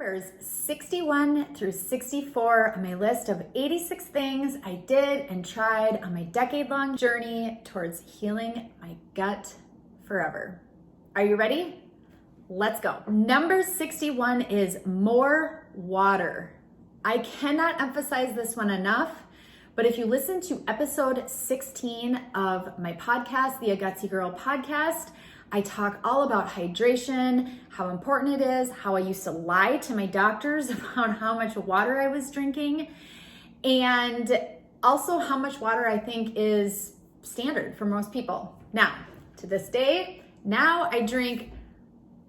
numbers 61 through 64 on my list of 86 things I did and tried on my decade-long journey towards healing my gut forever. Are you ready? Let's go. Number 61 is more water. I cannot emphasize this one enough, but if you listen to episode 16 of my podcast, the Gutsy Girl podcast, I talk all about hydration, how important it is, how I used to lie to my doctors about how much water I was drinking, and also how much water I think is standard for most people. Now, to this day, now I drink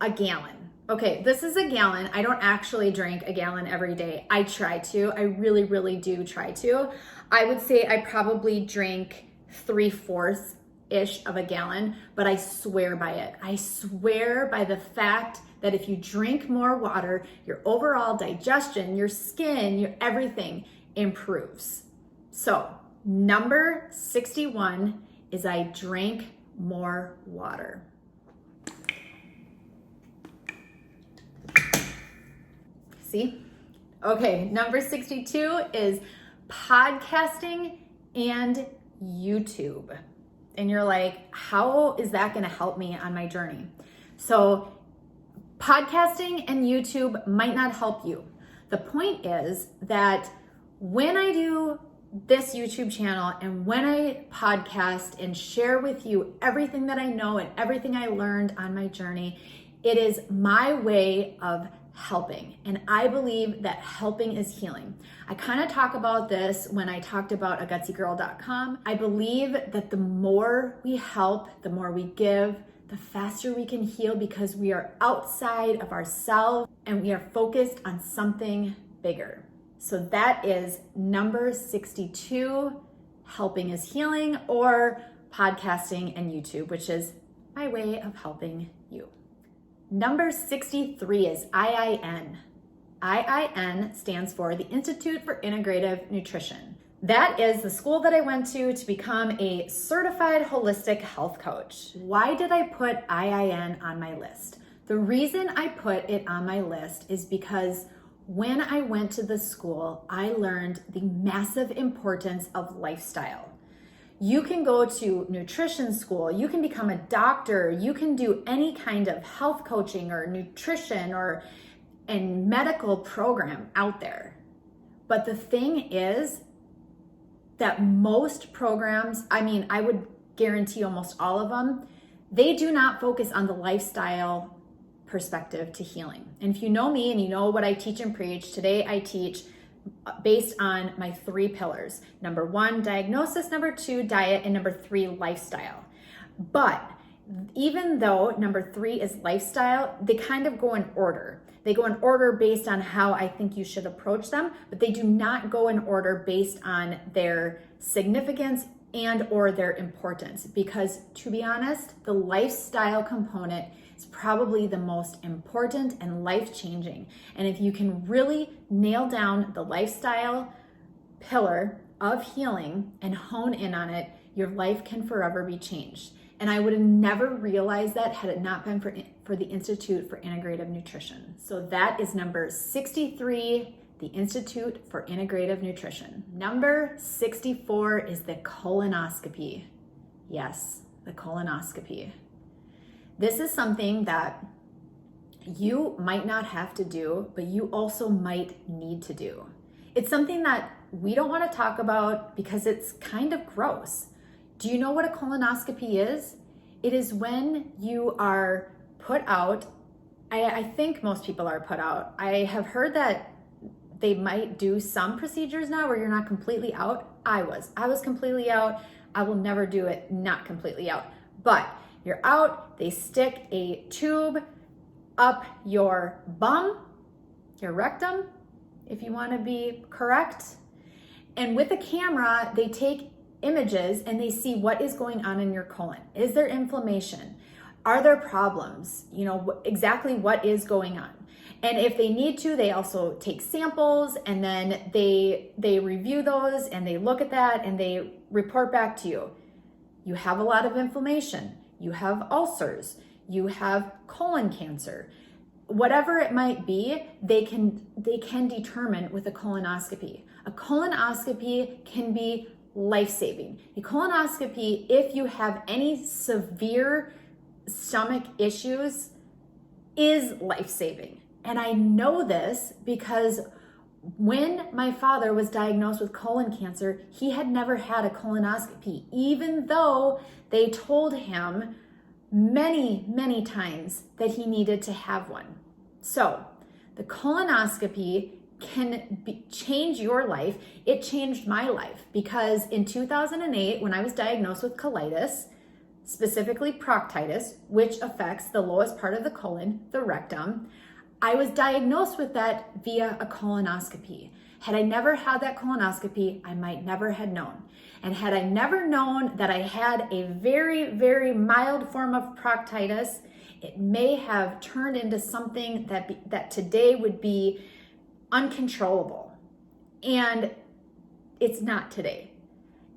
a gallon. Okay, this is a gallon. I don't actually drink a gallon every day. I try to. I really, really do try to. I would say I probably drink 3/4-ish of a gallon, but I swear by it. I swear by the fact that if you drink more water, your overall digestion, your skin, your everything improves. So, number 61 is I drank more water. See? Okay, number 62 is podcasting and YouTube. And you're like, how is that gonna help me on my journey? So podcasting and YouTube might not help you. The point is that when I do this YouTube channel and when I podcast and share with you everything that I know and everything I learned on my journey, it is my way of helping. And I believe that helping is healing. I kind of talk about this when I talked about AGUTSYGIRL.com. I believe that the more we help, the more we give, the faster we can heal because we are outside of ourselves and we are focused on something bigger. So that is number 62, helping is healing, or podcasting and YouTube, which is my way of helping you. Number 63 is IIN. IIN stands for the Institute for Integrative Nutrition. That is the school that I went to become a certified holistic health coach. Why did I put IIN on my list? The reason I put it on my list is because when I went to the school, I learned the massive importance of lifestyle. You can go to nutrition school, you can become a doctor, you can do any kind of health coaching or nutrition or and medical program out there. But the thing is that most programs, I would guarantee almost all of them, they do not focus on the lifestyle perspective to healing. And if you know me and you know what I teach and preach, today I teach based on my 3 pillars. Number 1, diagnosis. Number 2, diet. And number 3, lifestyle. But even though number 3 is lifestyle, they kind of go in order. They go in order based on how I think you should approach them, but they do not go in order based on their significance and or their importance. Because to be honest, the lifestyle component is probably the most important and life-changing. And if you can really nail down the lifestyle pillar of healing and hone in on it, your life can forever be changed. And I would have never realized that had it not been for the Institute for Integrative Nutrition. So that is number 63, the Institute for Integrative Nutrition. Number 64 is the colonoscopy. Yes, the colonoscopy. This is something that you might not have to do, but you also might need to do. It's something that we don't want to talk about because it's kind of gross. Do you know what a colonoscopy is? It is when you are put out. I think most people are put out. I have heard that they might do some procedures now where you're not completely out. I was completely out. I will never do it not completely out. But you're out, they stick a tube up your bum, your rectum, if you want to be correct. And with a camera, they take images and they see what is going on in your colon. Is there inflammation? Are there problems? Exactly what is going on. And if they need to, they also take samples and then they review those and they look at that and they report back to you. You have a lot of inflammation. You have ulcers. You have colon cancer. whatever it might be, they can determine with a colonoscopy. A colonoscopy can be life-saving. A colonoscopy, if you have any severe stomach issues, is life-saving. And I know this because when my father was diagnosed with colon cancer, he had never had a colonoscopy, even though they told him many, many times that he needed to have one. So the colonoscopy can change your life. It changed my life because in 2008, when I was diagnosed with colitis, specifically proctitis, which affects the lowest part of the colon, the rectum, I was diagnosed with that via a colonoscopy. Had I never had that colonoscopy, I might never have known. And had I never known that I had a very, very mild form of proctitis, it may have turned into something that today would be uncontrollable. And it's not today.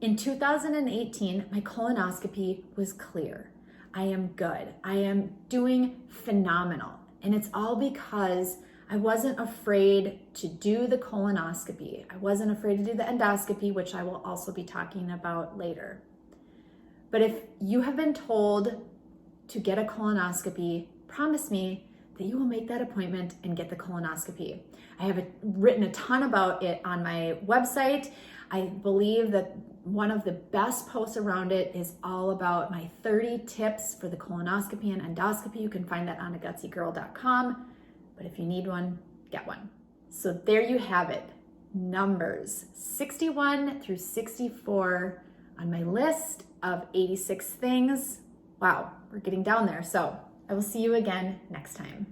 In 2018, my colonoscopy was clear. I am good. I am doing phenomenal. And it's all because I wasn't afraid to do the colonoscopy. I wasn't afraid to do the endoscopy, which I will also be talking about later. But if you have been told to get a colonoscopy, promise me that you will make that appointment and get the colonoscopy. I have written a ton about it on my website. I believe that one of the best posts around it is all about my 30 tips for the colonoscopy and endoscopy. You can find that on AGUTSYGIRL.com. But if you need one, get one. So there you have it. Numbers 61 through 64 on my list of 86 things. Wow, we're getting down there. So I will see you again next time.